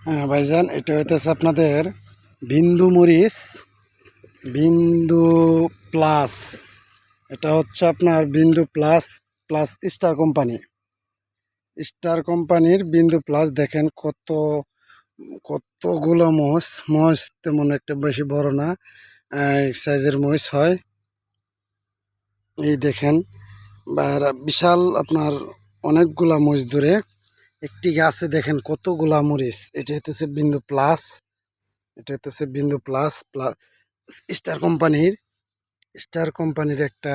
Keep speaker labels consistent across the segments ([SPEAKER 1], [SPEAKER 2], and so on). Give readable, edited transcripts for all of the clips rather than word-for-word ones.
[SPEAKER 1] হ্যাঁ ভাইজান, এটা হইতেছে আপনাদের বিন্দু মরিচ, বিন্দু প্লাস। এটা হচ্ছে আপনার বিন্দু plus plus star company. Star কোম্পানির বিন্দু প্লাস দেখেন কতগুলো মরিচ। মরিচ তেমন একটা বেশি বড় না, সাইজের মরিচ হয়। এই দেখেন বিশাল আপনার অনেকগুলা মরিচ ধরে একটি গাছে দেখেন কতগুলা মরিচ। এটা হইতেছে বিন্দু প্লাস। এটা হইতেছে বিন্দু প্লাস প্লাস স্টার কোম্পানির একটা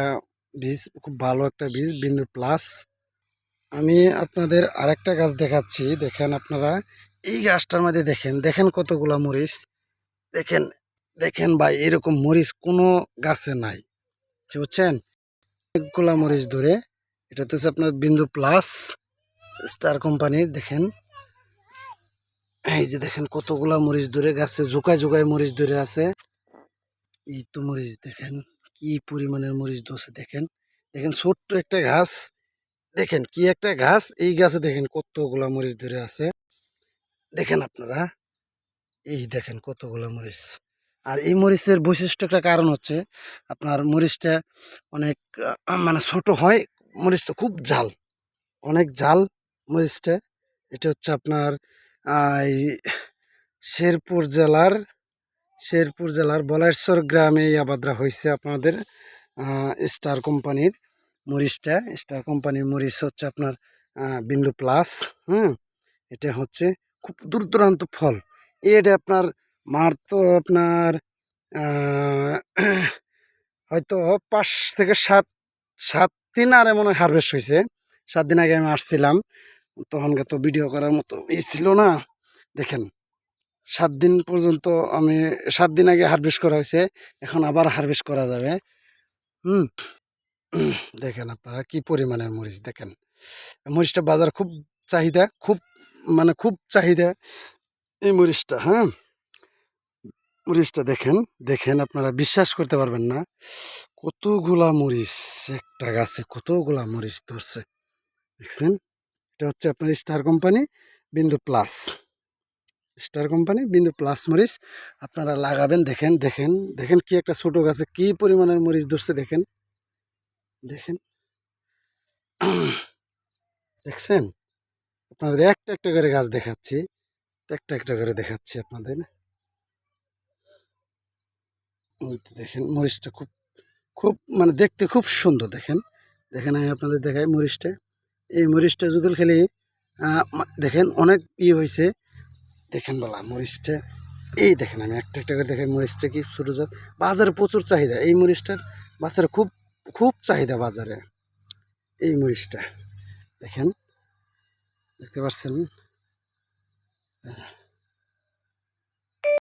[SPEAKER 1] বীজ, খুব ভালো একটা বীজ বিন্দু প্লাস। আমি আপনাদের আরেকটা গাছ দেখাচ্ছি, দেখেন আপনারা এই গাছটার মধ্যে দেখেন দেখেন কতগুলা মরিচ। দেখেন দেখেন ভাই, এরকম মরিচ কোনো গাছে নাই, বুঝছেন? অনেকগুলা মরিচ ধরে। এটা হচ্ছে আপনার বিন্দু প্লাস স্টার কোম্পানির। দেখেন এই যে দেখেন কতগুলা মরিচ ধরে গাছে ঝুকায় ঝুকায় মরিচ ধরে আছে। এই তো মরিচ দেখেন কি পরিমাণের মরিচ ধরছে। দেখেন দেখেন ছোট্ট একটা ঘাস, দেখেন কি একটা ঘাস, এই গাছে দেখেন কতগুলা মরিচ ধরে আছে। দেখেন আপনারা এই দেখেন কতগুলা মরিচ। আর এই মরিচের বৈশিষ্ট্য একটা কারণ হচ্ছে আপনার মরিচটা অনেক মানে ছোট হয়। মরিচটা খুব ঝাল, অনেক ঝাল মরিচটা। এটা হচ্ছে আপনার এই শেরপুর জেলার বলাইশ্বর গ্রামে এই আবাদটা হয়েছে আপনাদের স্টার কোম্পানির মরিচটা। স্টার কোম্পানির মরিচ হচ্ছে আপনার বিন্দু প্লাস। এটা হচ্ছে খুব দূর দূরান্ত ফল। এটা আপনার মার তো আপনার আহ, হয়তো 5 থেকে 7 দিন আর এমন হারভেস্ট হয়েছে। 7 দিন আগে আমি আসছিলাম, তখনকার তো ভিডিও করার মতো ছিল না। দেখেন 7 দিন পর্যন্ত আমি 7 দিন আগে হারভেস্ট করা হয়েছে, এখন আবার হারভেস্ট করা যাবে। হুম দেখেন আপনারা কি পরিমাণের মরিচ। দেখেন মরিচটা বাজার খুব চাহিদা, খুব মানে খুব চাহিদা এই মরিচটা। হ্যাঁ, মরিচটা দেখেন দেখেন আপনারা বিশ্বাস করতে পারবেন না কতগুলা মরিচ একটা গাছে, কতগুলা মরিচ ধরছে। দেখছেন, এটা হচ্ছে আপনার স্টার কোম্পানি বিন্দু প্লাস। স্টার কোম্পানি বিন্দু প্লাস মরিচ আপনারা লাগাবেন। দেখেন দেখেন দেখেন কি একটা ছোট গাছে কি পরিমাণের মরিচ ধরছে। দেখেন দেখেন দেখছেন, আপনাদের একটা একটা করে গাছ দেখাচ্ছি, একটা একটা করে দেখাচ্ছি আপনাদের। ওই তো দেখেন মরিচটা খুব খুব মানে দেখতে খুব সুন্দর। দেখেন দেখেন আমি আপনাদের দেখাই মরিচটা। এই মরিচটা যদি খেলে দেখেন অনেক হয়েছে। দেখেন বলা মরিচটা, এই দেখেন আমি একটা একটা করে দেখাই মরিচটা কি ছোটো জাত। বাজারে প্রচুর চাহিদা এই মরিচটার, বাজারে খুব খুব চাহিদা বাজারে এই মরিচটা। দেখেন দেখতে পাচ্ছেন।